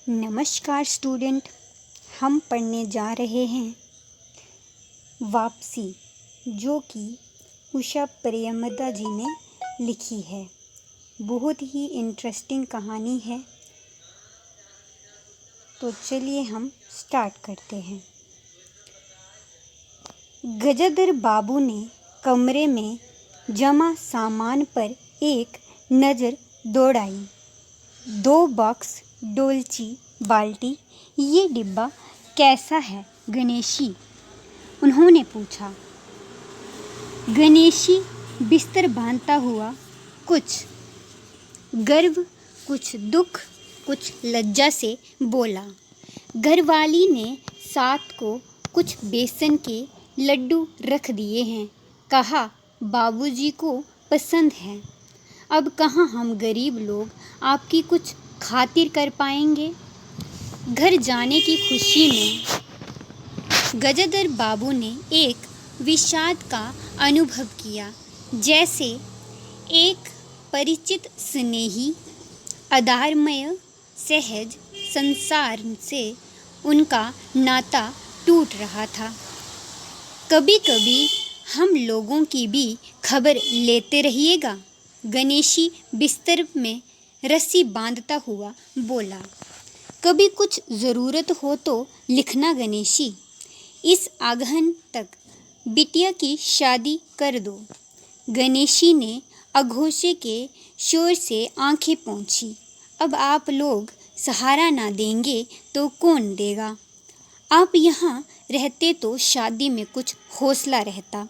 नमस्कार स्टूडेंट। हम पढ़ने जा रहे हैं वापसी, जो कि उषा प्रियमदा जी ने लिखी है। बहुत ही इंटरेस्टिंग कहानी है, तो चलिए हम स्टार्ट करते हैं। गजाधर बाबू ने कमरे में जमा सामान पर एक नज़र दौड़ाई। 2 बॉक्स, डोलची, बाल्टी। ये डिब्बा कैसा है गणेशी? उन्होंने पूछा। गणेशी बिस्तर बांधता हुआ कुछ गर्व, कुछ दुख, कुछ लज्जा से बोला। घरवाली ने साथ को कुछ बेसन के लड्डू रख दिए हैं। कहा बाबूजी को पसंद है। अब कहाँ हम गरीब लोग आपकी कुछ खातिर कर पाएंगे। घर जाने की खुशी में गजाधर बाबू ने एक विषाद का अनुभव किया, जैसे एक परिचित स्नेही आधारमय सहज संसार से उनका नाता टूट रहा था। कभी कभी हम लोगों की भी खबर लेते रहिएगा, गणेशी बिस्तर में रस्सी बांधता हुआ बोला। कभी कुछ ज़रूरत हो तो लिखना गणेशी। इस आगहन तक बिटिया की शादी कर दो। गणेशी ने अघोषे के शोर से आंखें पोंछी। अब आप लोग सहारा ना देंगे तो कौन देगा? आप यहाँ रहते तो शादी में कुछ हौसला रहता।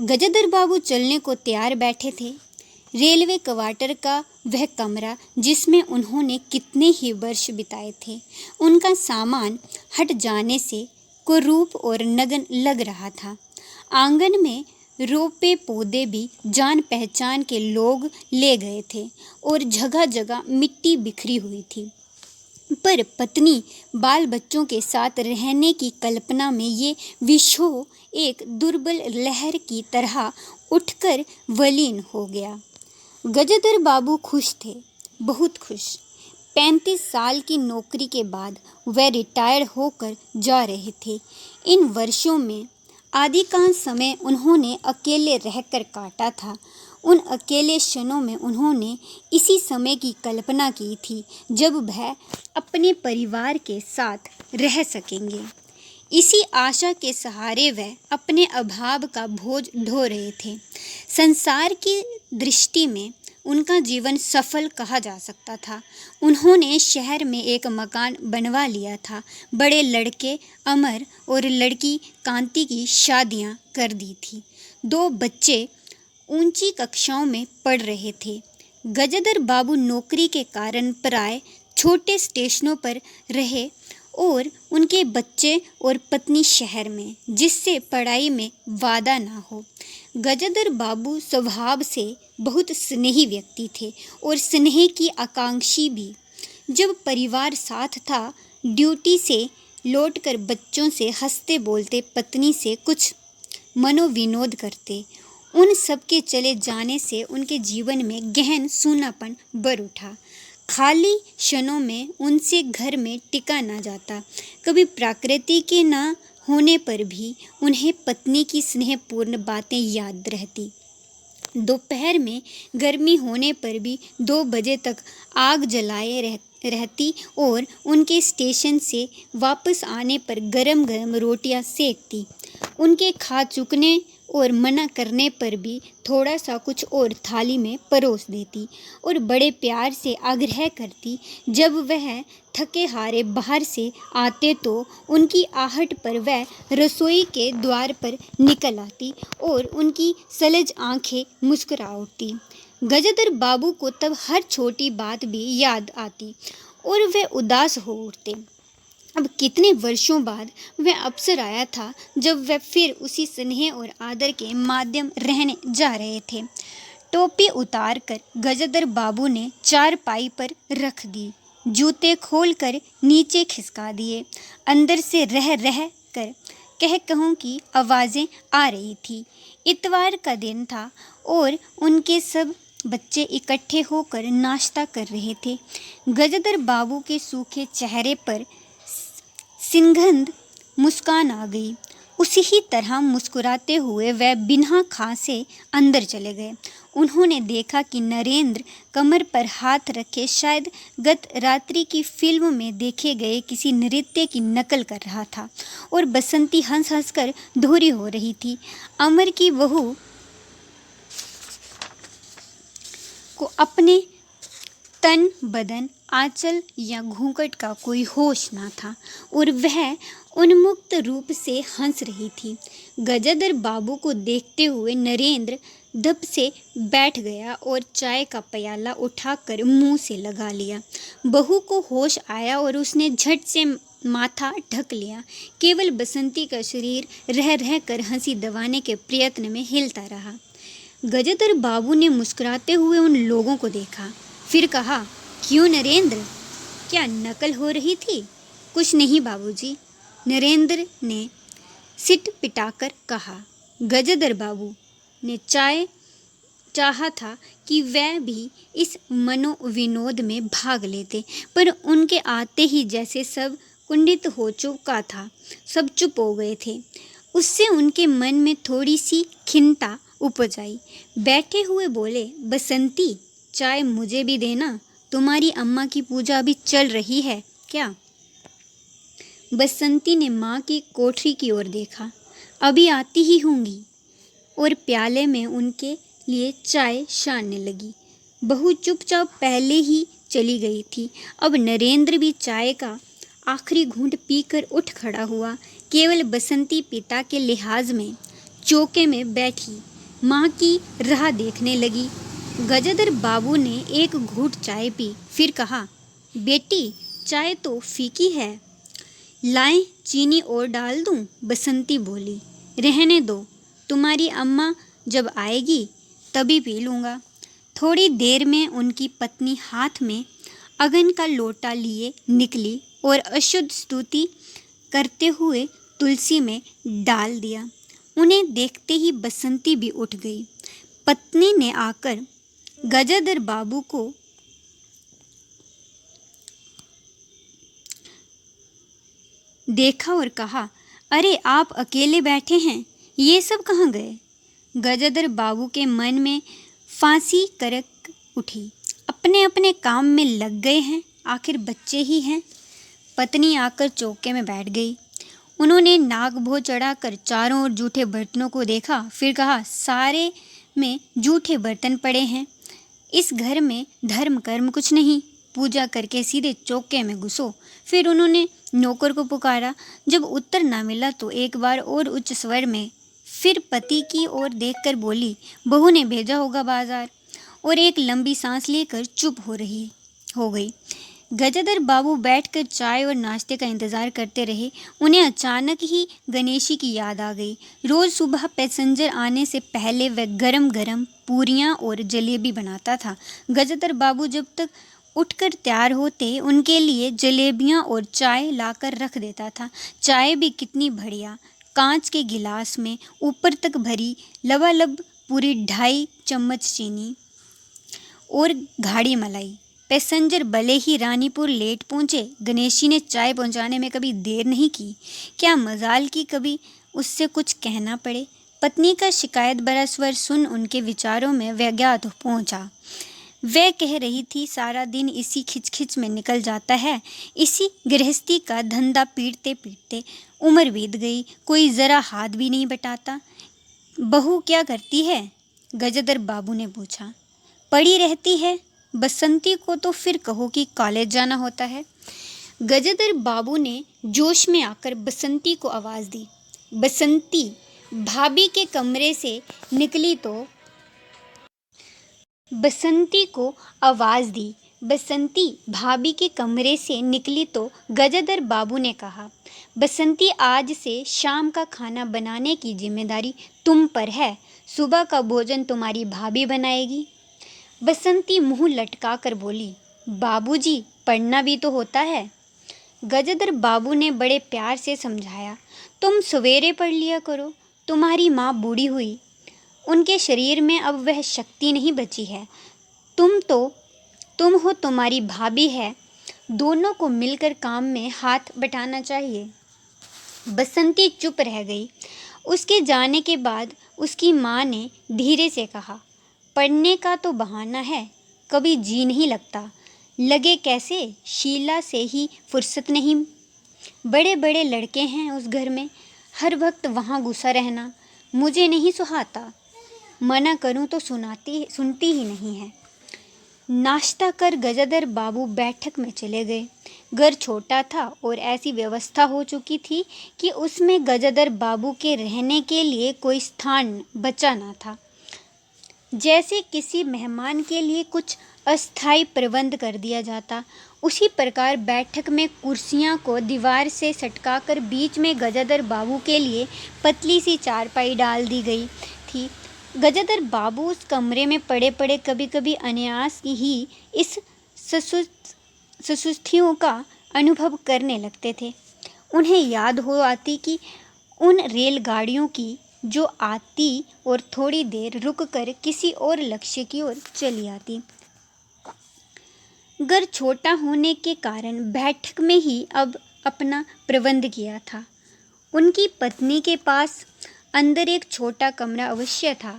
गजाधर बाबू चलने को तैयार बैठे थे। रेलवे क्वार्टर का वह कमरा जिसमें उन्होंने कितने ही वर्ष बिताए थे, उनका सामान हट जाने से कुरूप और नग्न लग रहा था। आंगन में रोपे पौधे भी जान पहचान के लोग ले गए थे और जगह जगह मिट्टी बिखरी हुई थी। पर पत्नी बाल बच्चों के साथ रहने की कल्पना में ये विक्षोभ एक दुर्बल लहर की तरह उठकर वलीन हो गया। गजाधर बाबू खुश थे, बहुत खुश। 35 साल की नौकरी के बाद वह रिटायर होकर जा रहे थे। इन वर्षों में अधिकांश समय उन्होंने अकेले रहकर काटा था। उन अकेले क्षणों में उन्होंने इसी समय की कल्पना की थी जब वह अपने परिवार के साथ रह सकेंगे। इसी आशा के सहारे वह अपने अभाव का बोझ ढो रहे थे। संसार की दृष्टि में उनका जीवन सफल कहा जा सकता था। उन्होंने शहर में एक मकान बनवा लिया था। बड़े लड़के अमर और लड़की कांति की शादियां कर दी थी। 2 बच्चे ऊंची कक्षाओं में पढ़ रहे थे। गजाधर बाबू नौकरी के कारण प्राय छोटे स्टेशनों पर रहे और उनके बच्चे और पत्नी शहर में, जिससे पढ़ाई में वादा ना हो। गजाधर बाबू स्वभाव से बहुत स्नेही व्यक्ति थे और स्नेह की आकांक्षी भी। जब परिवार साथ था, ड्यूटी से लौटकर बच्चों से हंसते बोलते, पत्नी से कुछ मनोविनोद करते। उन सबके चले जाने से उनके जीवन में गहन सूनापन भर उठा। खाली क्षणों में उनसे घर में टिका ना जाता। कभी प्रकृति के ना होने पर भी उन्हें पत्नी की स्नेहपूर्ण बातें याद रहती। दोपहर में गर्मी होने पर भी 2 बजे तक आग जलाए रहती और उनके स्टेशन से वापस आने पर गरम गरम रोटियां सेकती। उनके खा चुकने और मना करने पर भी थोड़ा सा कुछ और थाली में परोस देती और बड़े प्यार से आग्रह करती। जब वह थके हारे बाहर से आते तो उनकी आहट पर वह रसोई के द्वार पर निकल आती और उनकी सलज आंखें मुस्कुरा उठती। गजाधर बाबू को तब हर छोटी बात भी याद आती और वे उदास हो उठते। अब कितने वर्षों बाद वह अवसर आया था जब वह फिर उसी स्नेह और आदर के माध्यम रहने जा रहे थे। टोपी उतार कर गजाधर बाबू ने चारपाई पर रख दी। जूते खोलकर नीचे खिसका दिए। अंदर से रह कर कह कहूँ की आवाज़ें आ रही थी। इतवार का दिन था और उनके सब बच्चे इकट्ठे होकर नाश्ता कर रहे थे। गजदर बाबू के सूखे चेहरे पर सिंघद मुस्कान आ गई। उसी ही तरह मुस्कुराते हुए वह बिना खांसे अंदर चले गए। उन्होंने देखा कि नरेंद्र कमर पर हाथ रखे शायद गत रात्रि की फिल्म में देखे गए किसी नृत्य की नकल कर रहा था और बसंती हंस हंस कर धोरी हो रही थी। अमर की बहू को अपने तन बदन आंचल या घूंघट का कोई होश ना था और वह उन्मुक्त रूप से हंस रही थी। गजदर बाबू को देखते हुए नरेंद्र धप से बैठ गया और चाय का प्याला उठाकर मुंह से लगा लिया। बहू को होश आया और उसने झट से माथा ढक लिया। केवल बसंती का शरीर रह रह कर हंसी दबाने के प्रयत्न में हिलता रहा। गजदर बाबू ने मुस्कुराते हुए उन लोगों को देखा, फिर कहा, क्यों नरेंद्र, क्या नकल हो रही थी? कुछ नहीं बाबूजी, नरेंद्र ने सिट पिटाकर कहा। गजदर बाबू ने चाहा था कि वह भी इस मनोविनोद में भाग लेते, पर उनके आते ही जैसे सब कुंठित हो चुका था। सब चुप हो गए थे। उससे उनके मन में थोड़ी सी खिन्नता उपज आई। बैठे हुए बोले, बसंती, चाय मुझे भी देना। तुम्हारी अम्मा की पूजा अभी चल रही है क्या? बसंती ने माँ की कोठरी की ओर देखा। अभी आती ही होंगी, और प्याले में उनके लिए चाय छानने लगी। बहू चुपचाप पहले ही चली गई थी। अब नरेंद्र भी चाय का आखिरी घूंट पीकर उठ खड़ा हुआ। केवल बसंती पिता के लिहाज में चौके में बैठी माँ की राह देखने लगी। गजदर बाबू ने एक घूंट चाय पी, फिर कहा, बेटी, चाय तो फीकी है, लाएं चीनी और डाल दूं? बसंती बोली, रहने दो, तुम्हारी अम्मा जब आएगी तभी पी लूँगा। थोड़ी देर में उनकी पत्नी हाथ में अगन का लोटा लिए निकली और अशुद्ध स्तुति करते हुए तुलसी में डाल दिया। उन्हें देखते ही बसंती भी उठ गई। पत्नी ने आकर गजदर बाबू को देखा और कहा, अरे आप अकेले बैठे हैं, ये सब कहाँ गए? गजदर बाबू के मन में फांसी करक उठी। अपने अपने काम में लग गए हैं, आखिर बच्चे ही हैं। पत्नी आकर चौके में बैठ गई। उन्होंने नाक भो चढ़ाकर चारों ओर जूठे बर्तनों को देखा, फिर कहा, सारे में जूठे बर्तन पड़े हैं। इस घर में धर्म कर्म कुछ नहीं, पूजा करके सीधे चौके में घुसो। फिर उन्होंने नौकर को पुकारा। जब उत्तर ना मिला तो एक बार और उच्च स्वर में फिर पति की ओर देखकर बोली, बहू ने भेजा होगा बाजार। और एक लंबी सांस लेकर चुप हो गई। गजदर बाबू बैठकर चाय और नाश्ते का इंतज़ार करते रहे। उन्हें अचानक ही गणेशी की याद आ गई। रोज़ सुबह पैसेंजर आने से पहले वह गरम गरम पूरियाँ और जलेबी बनाता था। गजदर बाबू जब तक उठकर तैयार होते उनके लिए जलेबियाँ और चाय लाकर रख देता था। चाय भी कितनी बढ़िया, कांच के गिलास में ऊपर तक भरी, लबालब पूरी 2.5 चम्मच चीनी और गाढ़ी मलाई। पैसेंजर भले ही रानीपुर लेट पहुँचे, गणेशी ने चाय पहुँचाने में कभी देर नहीं की। क्या मजाल की कभी उससे कुछ कहना पड़े। पत्नी का शिकायत भरा स्वर सुन उनके विचारों में व्याघात पहुँचा। वह कह रही थी, सारा दिन इसी खिचखिच में निकल जाता है, इसी गृहस्थी का धंधा पीटते पीटते उम्र बीत गई, कोई ज़रा हाथ भी नहीं बटाता। बहू क्या करती है? गजदर बाबू ने पूछा। पड़ी रहती है। बसंती को तो फिर कहो कि कॉलेज जाना होता है। गजदर बाबू ने जोश में आकर बसंती को आवाज़ दी। बसंती भाभी के कमरे से निकली तो बसंती को आवाज़ दी। बसंती भाभी के कमरे से निकली तो गजदर बाबू ने कहा, बसंती, आज से शाम का खाना बनाने की जिम्मेदारी तुम पर है। सुबह का भोजन तुम्हारी भाभी बनाएगी। बसंती मुंह लटका कर बोली, बाबूजी, पढ़ना भी तो होता है। गजदर बाबू ने बड़े प्यार से समझाया, तुम सवेरे पढ़ लिया करो, तुम्हारी माँ बूढ़ी हुई, उनके शरीर में अब वह शक्ति नहीं बची है। तुम हो, तुम्हारी भाभी है, दोनों को मिलकर काम में हाथ बटाना चाहिए। बसंती चुप रह गई। उसके जाने के बाद उसकी माँ ने धीरे से कहा, पढ़ने का तो बहाना है, कभी जी नहीं लगता। लगे कैसे, शीला से ही फुर्सत नहीं। बड़े बड़े लड़के हैं उस घर में, हर वक्त वहाँ घुसा रहना मुझे नहीं सुहाता। मना करूँ तो सुनती ही नहीं है। नाश्ता कर गजाधर बाबू बैठक में चले गए। घर छोटा था और ऐसी व्यवस्था हो चुकी थी कि उसमें गजाधर बाबू के रहने के लिए कोई स्थान बचा न था। जैसे किसी मेहमान के लिए कुछ अस्थायी प्रबंध कर दिया जाता, उसी प्रकार बैठक में कुर्सियां को दीवार से सटकाकर बीच में गजाधर बाबू के लिए पतली सी चारपाई डाल दी गई थी। गजाधर बाबू उस कमरे में पड़े पड़े कभी कभी अनायास ही इस सुस्थियों का अनुभव करने लगते थे। उन्हें याद हो आती कि उन रेलगाड़ियों की जो आती और थोड़ी देर रुककर किसी और लक्ष्य की ओर चली आती। घर छोटा होने के कारण बैठक में ही अब अपना प्रबंध किया था। उनकी पत्नी के पास अंदर एक छोटा कमरा अवश्य था,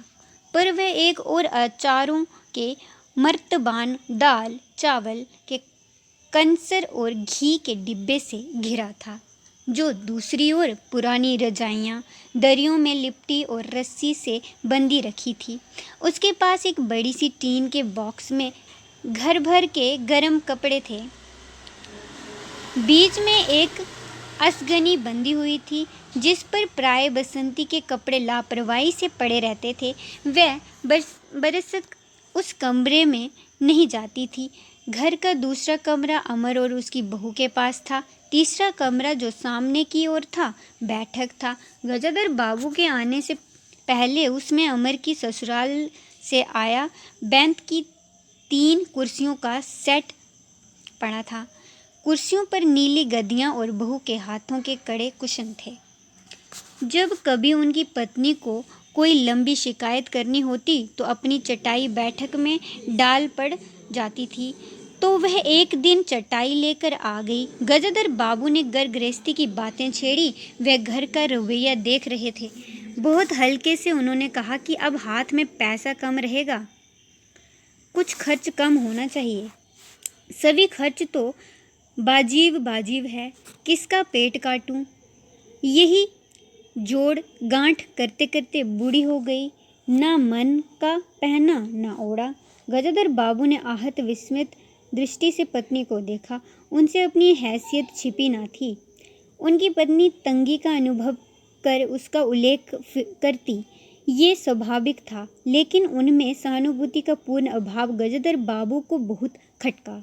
पर वह एक और अचारों के मर्तबान, दाल चावल के कंसर और घी के डिब्बे से घिरा था, जो दूसरी ओर पुरानी रजाइयाँ दरियों में लिपटी और रस्सी से बंधी रखी थी। उसके पास एक बड़ी सी टीन के बॉक्स में घर भर के गर्म कपड़े थे। बीच में एक असगनी बंधी हुई थी, जिस पर प्राय बसंती के कपड़े लापरवाही से पड़े रहते थे। वह बरसक उस कमरे में नहीं जाती थी। घर का दूसरा कमरा अमर और उसकी बहू के पास था। तीसरा कमरा, जो सामने की ओर था, बैठक था। गजाधर बाबू के आने से पहले उसमें अमर की ससुराल से आया बैंत की 3 कुर्सियों का सेट पड़ा था। कुर्सियों पर नीली गद्दियाँ और बहू के हाथों के कड़े कुशन थे। जब कभी उनकी पत्नी को कोई लंबी शिकायत करनी होती तो अपनी चटाई बैठक में डाल पड़ जाती थी, तो वह एक दिन चटाई लेकर आ गई। गजाधर बाबू ने घर गृहस्थी की बातें छेड़ी। वह घर का रवैया देख रहे थे। बहुत हल्के से उन्होंने कहा कि अब हाथ में पैसा कम रहेगा, कुछ खर्च कम होना चाहिए। सभी खर्च तो बाजीब है, किसका पेट काटूं? यही जोड़ गांठ करते करते बूढ़ी हो गई, ना मन का पहना ना ओढ़ा। गजाधर बाबू ने आहत विस्मित दृष्टि से पत्नी को देखा। उनसे अपनी हैसियत छिपी ना थी। उनकी पत्नी तंगी का अनुभव कर उसका उल्लेख करती, ये स्वाभाविक था, लेकिन उनमें सहानुभूति का पूर्ण अभाव गजाधर बाबू को बहुत खटका।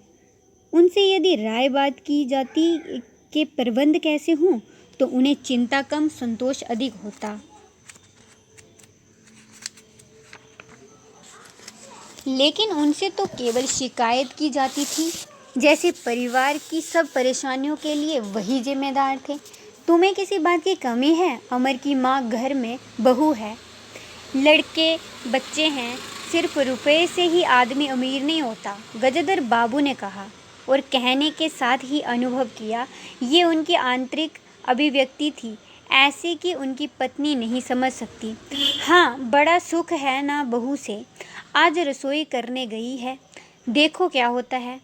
उनसे यदि राय बात की जाती कि प्रबंध कैसे हों, तो उन्हें चिंता कम, संतोष अधिक होता। लेकिन उनसे तो केवल शिकायत की जाती थी, जैसे परिवार की सब परेशानियों के लिए वही जिम्मेदार थे। तुम्हें किसी बात की कमी है? अमर की माँ घर में बहू है, लड़के बच्चे हैं, सिर्फ रुपए से ही आदमी अमीर नहीं होता, गजाधर बाबू ने कहा, और कहने के साथ ही अनुभव किया। ये उनकी आंतरिक अभिव्यक्ति थी, ऐसे कि उनकी पत्नी नहीं समझ सकती। हाँ, बड़ा सुख है ना बहू से, आज रसोई करने गई है, देखो क्या होता है,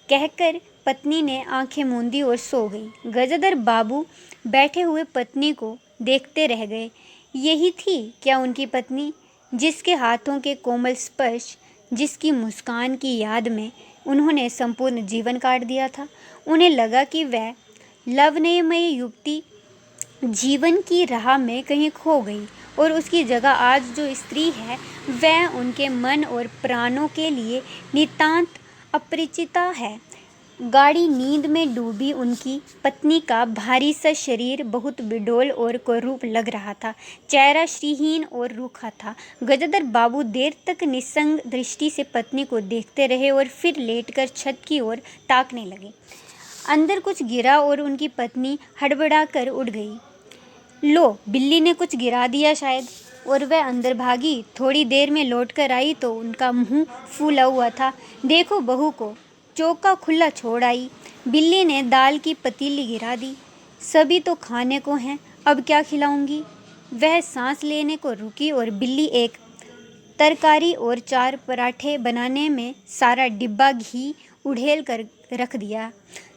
कहकर पत्नी ने आंखें मूंदी और सो गई। गजाधर बाबू बैठे हुए पत्नी को देखते रह गए। यही थी क्या उनकी पत्नी, जिसके हाथों के कोमल स्पर्श, जिसकी मुस्कान की याद में उन्होंने संपूर्ण जीवन काट दिया था? उन्हें लगा कि वह लवणमयी युवती जीवन की राह में कहीं खो गई और उसकी जगह आज जो स्त्री है, वह उनके मन और प्राणों के लिए नितांत अपरिचिता है। गाढ़ी नींद में डूबी उनकी पत्नी का भारी सा शरीर बहुत बिडौल और कुरूप लग रहा था। चेहरा श्रीहीन और रूखा था। गजाधर बाबू देर तक निस्संग दृष्टि से पत्नी को देखते रहे और फिर लेटकर छत की ओर ताकने लगे। अंदर कुछ गिरा और उनकी पत्नी हड़बड़ाकर उठ गई। लो, बिल्ली ने कुछ गिरा दिया शायद। और वह अंदर भागी। थोड़ी देर में लौटकर आई तो उनका मुंह फूला हुआ था। देखो बहू को चौका खुला छोड़ आई। बिल्ली ने दाल की पतीली गिरा दी। सभी तो खाने को हैं, अब क्या खिलाऊंगी। वह सांस लेने को रुकी और बिल्ली एक तरकारी और 4 पराठे बनाने में सारा डिब्बा घी उड़ेल कर रख दिया।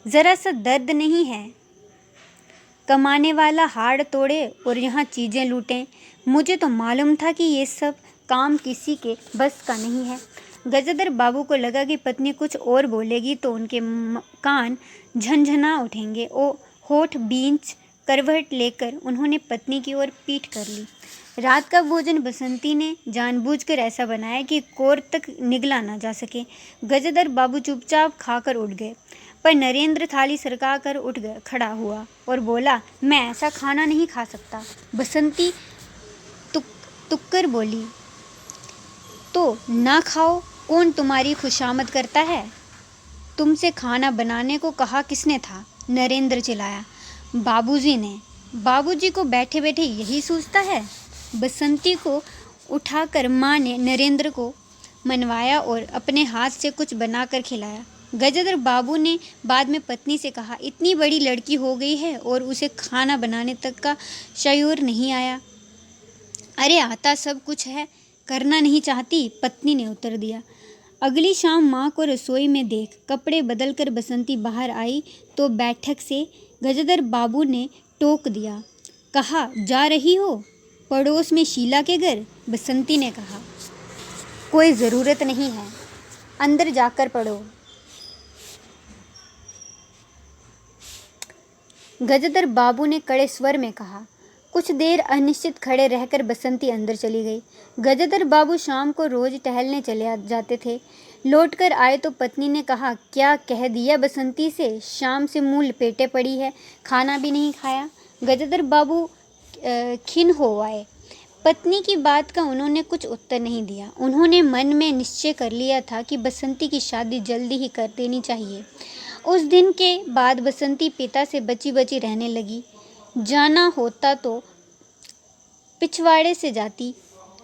ज़रा सा दर्द नहीं है। कमाने वाला हाड़ तोड़े और यहाँ चीज़ें लूटें। मुझे तो मालूम था कि ये सब काम किसी के बस का नहीं है। गजदर बाबू को लगा कि पत्नी कुछ और बोलेगी तो उनके कान झनझना उठेंगे। ओ होठ बींच करवट लेकर उन्होंने पत्नी की ओर पीठ कर ली। रात का भोजन बसंती ने जानबूझकर ऐसा बनाया कि कोर तक निगला ना जा सके। गजदर बाबू चुपचाप खाकर उठ गए, पर नरेंद्र थाली सरका कर उठ गया, खड़ा हुआ और बोला, मैं ऐसा खाना नहीं खा सकता। बसंती तुक्कर बोली, तो ना खाओ, कौन तुम्हारी खुशामद करता है। तुमसे खाना बनाने को कहा किसने था। नरेंद्र चिल्लाया। बाबूजी ने। बाबूजी को बैठे बैठे यही सोचता है। बसंती को उठाकर माँ ने नरेंद्र को मनवाया और अपने हाथ से कुछ बनाकर खिलाया। गजदर बाबू ने बाद में पत्नी से कहा, इतनी बड़ी लड़की हो गई है और उसे खाना बनाने तक का शयूर नहीं आया। अरे आता सब कुछ है, करना नहीं चाहती, पत्नी ने उत्तर दिया। अगली शाम माँ को रसोई में देख कपड़े बदलकर बसंती बाहर आई तो बैठक से गजदर बाबू ने टोक दिया। कहा, जा रही हो पड़ोस में शीला के घर। बसंती ने कहा, कोई ज़रूरत नहीं है, अंदर जाकर पढ़ो। गजदर बाबू ने कड़े स्वर में कहा। कुछ देर अनिश्चित खड़े रहकर बसंती अंदर चली गई। गजदर बाबू शाम को रोज टहलने चले जाते थे। लौटकर आए तो पत्नी ने कहा, क्या कह दिया बसंती से, शाम से मुंह लपेटे पड़ी है, खाना भी नहीं खाया। गजदर बाबू खिन्न हो आए। पत्नी की बात का उन्होंने कुछ उत्तर नहीं दिया। उन्होंने मन में निश्चय कर लिया था कि बसंती की शादी जल्दी ही कर देनी चाहिए। उस दिन के बाद बसंती पिता से बची बची रहने लगी। जाना होता तो पिछवाड़े से जाती।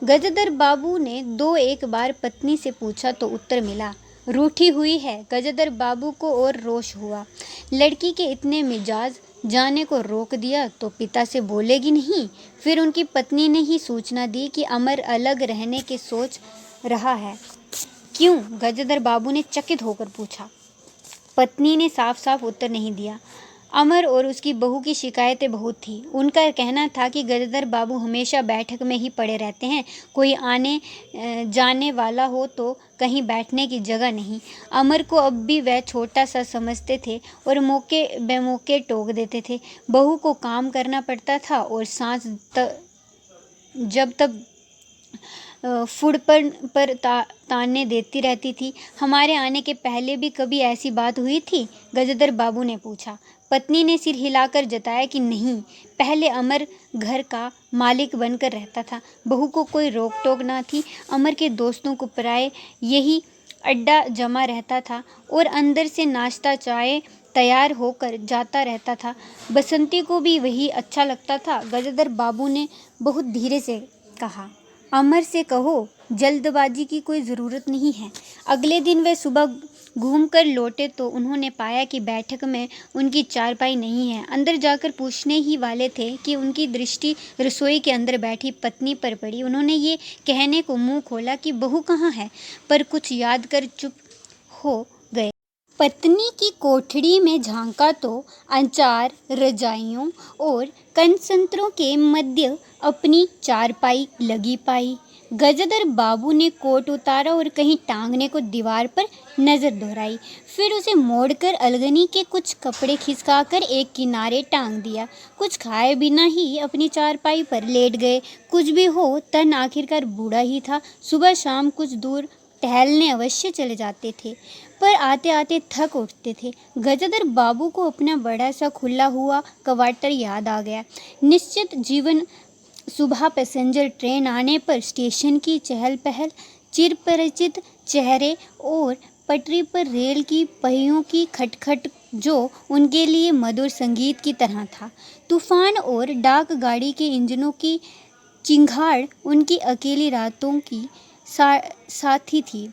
गजदर बाबू ने 2-1 बार पत्नी से पूछा तो उत्तर मिला, रूठी हुई है। गजदर बाबू को और रोष हुआ। लड़की के इतने मिजाज जाने को रोक दिया तो पिता से बोलेगी नहीं। फिर उनकी पत्नी ने ही सूचना दी कि अमर अलग रहने के सोच रहा है। क्यों? गजदर बाबू ने चकित होकर पूछा। पत्नी ने साफ साफ उत्तर नहीं दिया। अमर और उसकी बहू की शिकायतें बहुत थी। उनका कहना था कि गजदर बाबू हमेशा बैठक में ही पड़े रहते हैं, कोई आने जाने वाला हो तो कहीं बैठने की जगह नहीं। अमर को अब भी वह छोटा सा समझते थे और मौके बेमौके टोक देते थे। बहू को काम करना पड़ता था और सास जब तब फुड़पन पर ताने देती रहती थी। हमारे आने के पहले भी कभी ऐसी बात हुई थी? गजदर बाबू ने पूछा। पत्नी ने सिर हिलाकर जताया कि नहीं, पहले अमर घर का मालिक बनकर रहता था, बहू को कोई रोक टोक ना थी। अमर के दोस्तों को प्राय यही अड्डा जमा रहता था और अंदर से नाश्ता चाय तैयार होकर जाता रहता था। बसंती को भी वही अच्छा लगता था। गजदर बाबू ने बहुत धीरे से कहा, अमर से कहो जल्दबाजी की कोई ज़रूरत नहीं है। अगले दिन वे सुबह घूमकर लौटे तो उन्होंने पाया कि बैठक में उनकी चारपाई नहीं है। अंदर जाकर पूछने ही वाले थे कि उनकी दृष्टि रसोई के अंदर बैठी पत्नी पर पड़ी। उन्होंने ये कहने को मुंह खोला कि बहू कहाँ है, पर कुछ याद कर चुप हो गए। पत्नी की कोठड़ी में झांका तो अचार, रजाइयों और कंसंतरों के मध्य अपनी चारपाई लगी पाई। गजदर बाबू ने कोट उतारा और कहीं टांगने को दीवार पर नज़र दोहराई, फिर उसे मोड़कर अलगनी के कुछ कपड़े खिसकाकर एक किनारे टांग दिया। कुछ खाए बिना ही अपनी चारपाई पर लेट गए। कुछ भी हो, तन आखिरकार बूढ़ा ही था। सुबह शाम कुछ दूर टहलने अवश्य चले जाते थे, पर आते आते थक उठते थे। गजदर बाबू को अपना बड़ा सा खुला हुआ क्वार्टर याद आ गया। निश्चित जीवन। सुबह पैसेंजर ट्रेन आने पर स्टेशन की चहल पहल, चिरपरिचित चेहरे और पटरी पर रेल की पहियों की खटखट जो उनके लिए मधुर संगीत की तरह था। तूफान और डाक गाड़ी के इंजनों की चिंगाड़ उनकी अकेली रातों की साथी थी।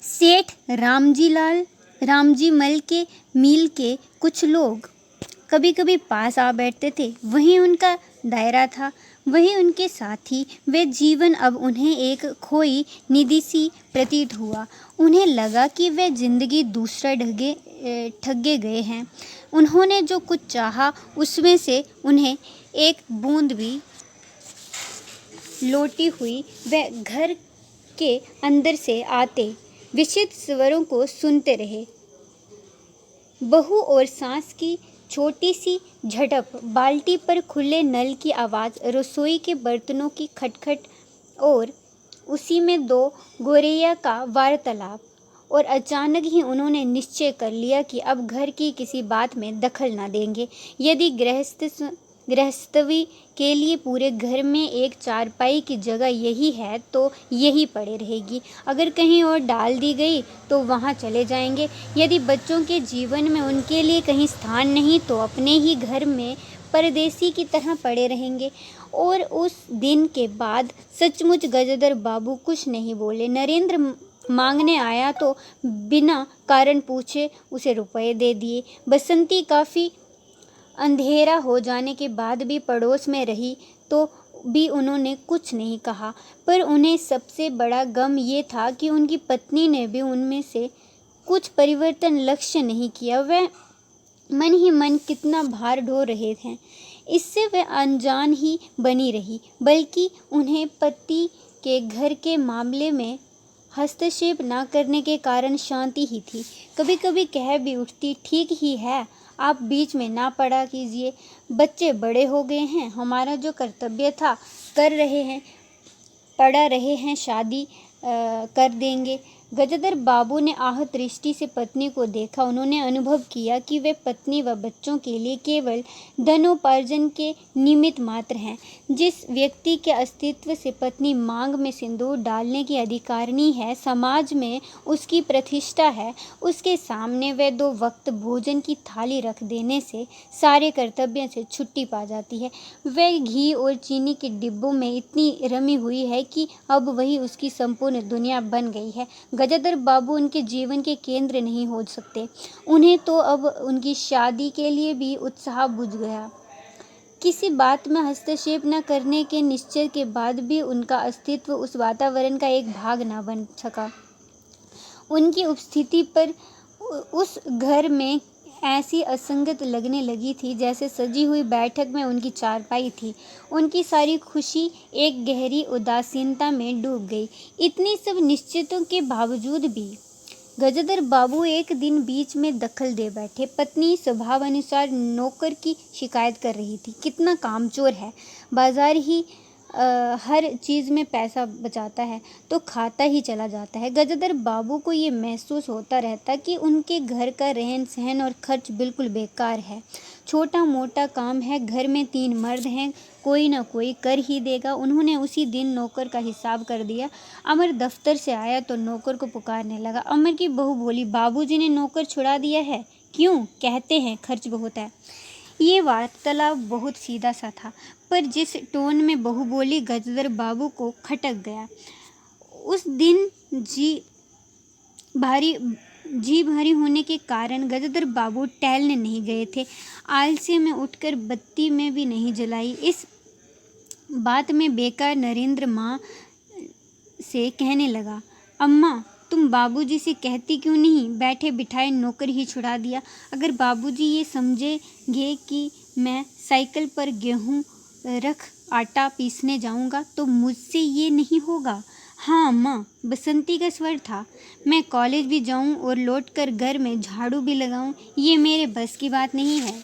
सेठ रामजी मल के मिल के कुछ लोग कभी कभी पास आ बैठते थे। वही उनका दायरा था, वही उनके साथी। वे जीवन अब उन्हें एक खोई निधि सी प्रतीत हुआ। उन्हें लगा कि वे जिंदगी दूसरा ठगे गए हैं। उन्होंने जो कुछ चाहा उसमें से उन्हें एक बूंद भी लौटी हुई। वे घर के अंदर से आते विचित्र स्वरों को सुनते रहे। बहू और सास की छोटी सी झड़प, बाल्टी पर खुले नल की आवाज़, रसोई के बर्तनों की खटखट और उसी में दो गोरैया का वार्तालाप। और अचानक ही उन्होंने निश्चय कर लिया कि अब घर की किसी बात में दखल न देंगे। यदि गृहस्थवी के लिए पूरे घर में एक चारपाई की जगह यही है तो यही पड़े रहेगी। अगर कहीं और डाल दी गई तो वहाँ चले जाएंगे। यदि बच्चों के जीवन में उनके लिए कहीं स्थान नहीं तो अपने ही घर में परदेसी की तरह पड़े रहेंगे। और उस दिन के बाद सचमुच गजदर बाबू कुछ नहीं बोले। नरेंद्र मांगने आया तो बिना कारण पूछे उसे रुपए दे दिए। बसंती काफ़ी अंधेरा हो जाने के बाद भी पड़ोस में रही तो भी उन्होंने कुछ नहीं कहा। पर उन्हें सबसे बड़ा गम ये था कि उनकी पत्नी ने भी उनमें से कुछ परिवर्तन लक्ष्य नहीं किया। वह मन ही मन कितना भार ढो रहे थे, इससे वह अनजान ही बनी रही। बल्कि उन्हें पति के घर के मामले में हस्तक्षेप न करने के कारण शांति ही थी। कभी कभी कह भी उठती, ठीक ही है, आप बीच में ना पड़ा कीजिए। बच्चे बड़े हो गए हैं, हमारा जो कर्तव्य था कर रहे हैं, पड़ा रहे हैं, शादी कर देंगे। गजदर बाबू ने आहत दृष्टि से पत्नी को देखा। उन्होंने अनुभव किया कि वे पत्नी व बच्चों के लिए केवल धनोपार्जन के निमित्त मात्र हैं। जिस व्यक्ति के अस्तित्व से पत्नी मांग में सिंदूर डालने की अधिकारिणी है, समाज में उसकी प्रतिष्ठा है, उसके सामने वे 2 वक्त भोजन की थाली रख देने से सारे कर्तव्य से छुट्टी पा जाती है। वह घी और चीनी के डिब्बों में इतनी रमी हुई है कि अब वही उसकी संपूर्ण दुनिया बन गई है। गजदर बाबू उनके जीवन के केंद्र नहीं हो सकते। उन्हें तो अब उनकी शादी के लिए भी उत्साह बुझ गया। किसी बात में हस्तक्षेप न करने के निश्चय के बाद भी उनका अस्तित्व उस वातावरण का एक भाग न बन सका। उनकी उपस्थिति पर उस घर में ऐसी असंगत लगने लगी थी जैसे सजी हुई बैठक में उनकी चारपाई थी। उनकी सारी खुशी एक गहरी उदासीनता में डूब गई। इतनी सब निश्चितों के बावजूद भी गजदर बाबू एक दिन बीच में दखल दे बैठे। पत्नी स्वभाव अनुसार नौकर की शिकायत कर रही थी, कितना कामचोर है, बाजार ही हर चीज़ में पैसा बचाता है तो खाता ही चला जाता है। गजदर बाबू को ये महसूस होता रहता कि उनके घर का रहन सहन और खर्च बिल्कुल बेकार है। छोटा मोटा काम है, घर में 3 मर्द हैं, कोई ना कोई कर ही देगा। उन्होंने उसी दिन नौकर का हिसाब कर दिया। अमर दफ्तर से आया तो नौकर को पुकारने लगा। अमर की बहू बोली, बाबूजी ने नौकर छुड़ा दिया है। क्यों? कहते हैं खर्च बहुत है। ये वार्तालाप बहुत सीधा सा था, पर जिस टोन में बहू बोली गजदर बाबू को खटक गया। उस दिन जी भारी होने के कारण गजदर बाबू टहलने नहीं गए थे। आलसी में उठकर बत्ती में भी नहीं जलाई। इस बात में बेकार नरेंद्र माँ से कहने लगा, अम्मा तुम बाबूजी से कहती क्यों नहीं, बैठे बिठाए नौकर ही छुड़ा दिया। अगर बाबूजी ये समझेंगे कि मैं साइकिल पर गेहूँ रख आटा पीसने जाऊंगा तो मुझसे ये नहीं होगा। हाँ अम्मा, बसंती का स्वर था, मैं कॉलेज भी जाऊं और लौटकर घर में झाड़ू भी लगाऊं, ये मेरे बस की बात नहीं है।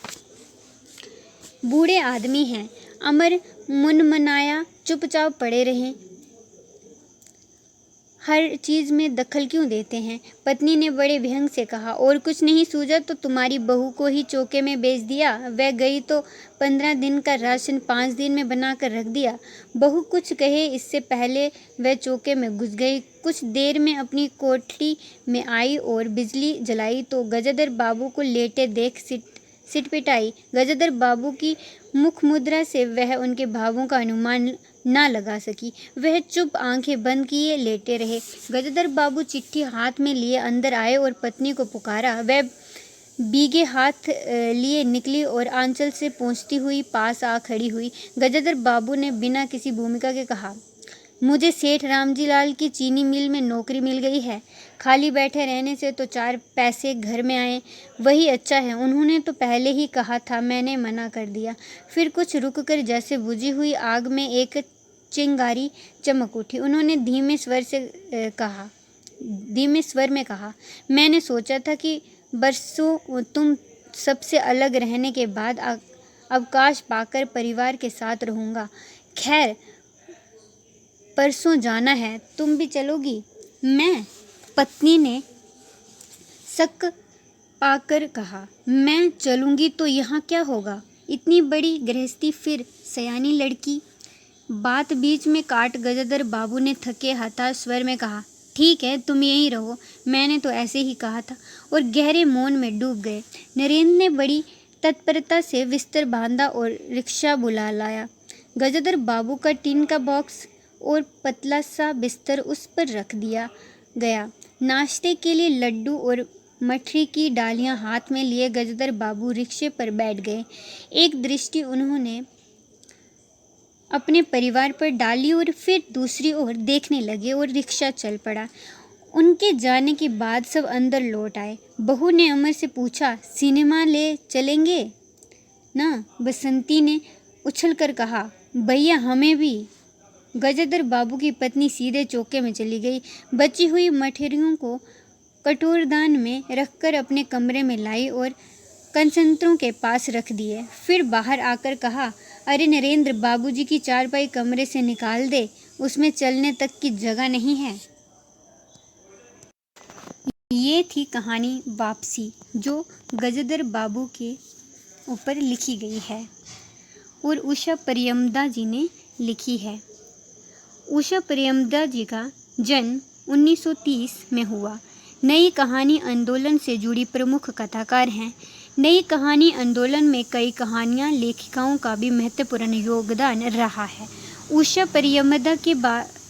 बूढ़े आदमी हैं। अमर मुनमनाया चुपचाप पड़े रहें। हर चीज़ में दखल क्यों देते हैं? पत्नी ने बड़े व्यंग से कहा। और कुछ नहीं सूझा तो तुम्हारी बहू को ही चौके में बेच दिया। वह गई तो 15 दिन का राशन 5 दिन में बना कर रख दिया। बहू कुछ कहे इससे पहले वह चौके में घुस गई। कुछ देर में अपनी कोठरी में आई और बिजली जलाई तो गजदर बाबू को लेटे देख सिटपिटाई। गजेंद्र बाबू की मुख मुद्रा से वह उनके भावों का अनुमान ना लगा सकी। वह चुप आंखें बंद किए लेटे रहे। गजेंद्र बाबू चिट्ठी हाथ में लिए अंदर आए और पत्नी को पुकारा। वह भीगे हाथ लिए निकली और आंचल से पोंछती हुई पास आ खड़ी हुई। गजेंद्र बाबू ने बिना किसी भूमिका के कहा, मुझे सेठ रामजी लाल की चीनी मिल में नौकरी मिल गई है। खाली बैठे रहने से तो 4 पैसे घर में आए, वही अच्छा है। उन्होंने तो पहले ही कहा था, मैंने मना कर दिया। फिर कुछ रुककर जैसे बुझी हुई आग में एक चिंगारी चमक उठी। उन्होंने धीमे स्वर में कहा, मैंने सोचा था कि बरसों तुम सबसे अलग रहने के बाद अवकाश पाकर परिवार के साथ रहूँगा। खैर, परसों जाना है, तुम भी चलोगी? मैं? पत्नी ने शक पाकर कहा, मैं चलूँगी तो यहाँ क्या होगा? इतनी बड़ी गृहस्थी, फिर सयानी लड़की। बात बीच में काट गजेंद्र बाबू ने थके हताश स्वर में कहा, ठीक है, तुम यहीं रहो, मैंने तो ऐसे ही कहा था, और गहरे मौन में डूब गए। नरेंद्र ने बड़ी तत्परता से बिस्तर बांधा और रिक्शा बुला लाया। गजेंद्र बाबू का टीन का बॉक्स और पतला सा बिस्तर उस पर रख दिया गया। नाश्ते के लिए लड्डू और मठरी की डालियां हाथ में लिए गजेंद्र बाबू रिक्शे पर बैठ गए। एक दृष्टि उन्होंने अपने परिवार पर डाली और फिर दूसरी ओर देखने लगे और रिक्शा चल पड़ा। उनके जाने के बाद सब अंदर लौट आए। बहू ने अमर से पूछा, सिनेमा ले चलेंगे ना? बसंती ने उछलकर कहा, भैया हमें भी। गजेंद्र बाबू की पत्नी सीधे चौके में चली गई। बची हुई मठरियों को कटोरदान में रखकर अपने कमरे में लाई और कंसंतरों के पास रख दिए। फिर बाहर आकर कहा, अरे नरेंद्र, बाबूजी की चारपाई कमरे से निकाल दे, उसमें चलने तक की जगह नहीं है। ये थी कहानी वापसी, जो गजेंद्र बाबू के ऊपर लिखी गई है और उषा प्रियमदा जी ने लिखी है। उषा प्रियमदा जी का जन्म 1930 में हुआ। नई कहानी आंदोलन से जुड़ी प्रमुख कथाकार हैं। नई कहानी आंदोलन में कई कहानियाँ लेखिकाओं का भी महत्वपूर्ण योगदान रहा है। उषा प्रियमदा के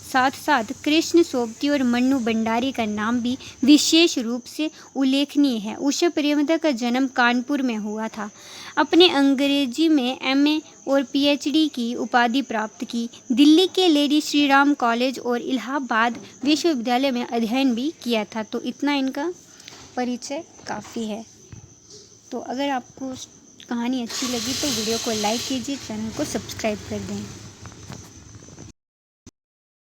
साथ साथ कृष्ण सोबती और मन्नू भंडारी का नाम भी विशेष रूप से उल्लेखनीय है। उषा प्रियमदा का जन्म कानपुर में हुआ था। अपने अंग्रेजी में एमए और पीएचडी की उपाधि प्राप्त की। दिल्ली के लेडी श्री राम कॉलेज और इलाहाबाद विश्वविद्यालय में अध्ययन भी किया था। तो इतना इनका परिचय काफ़ी है। तो अगर आपको कहानी अच्छी लगी तो वीडियो को लाइक कीजिए, चैनल को सब्सक्राइब कर दें।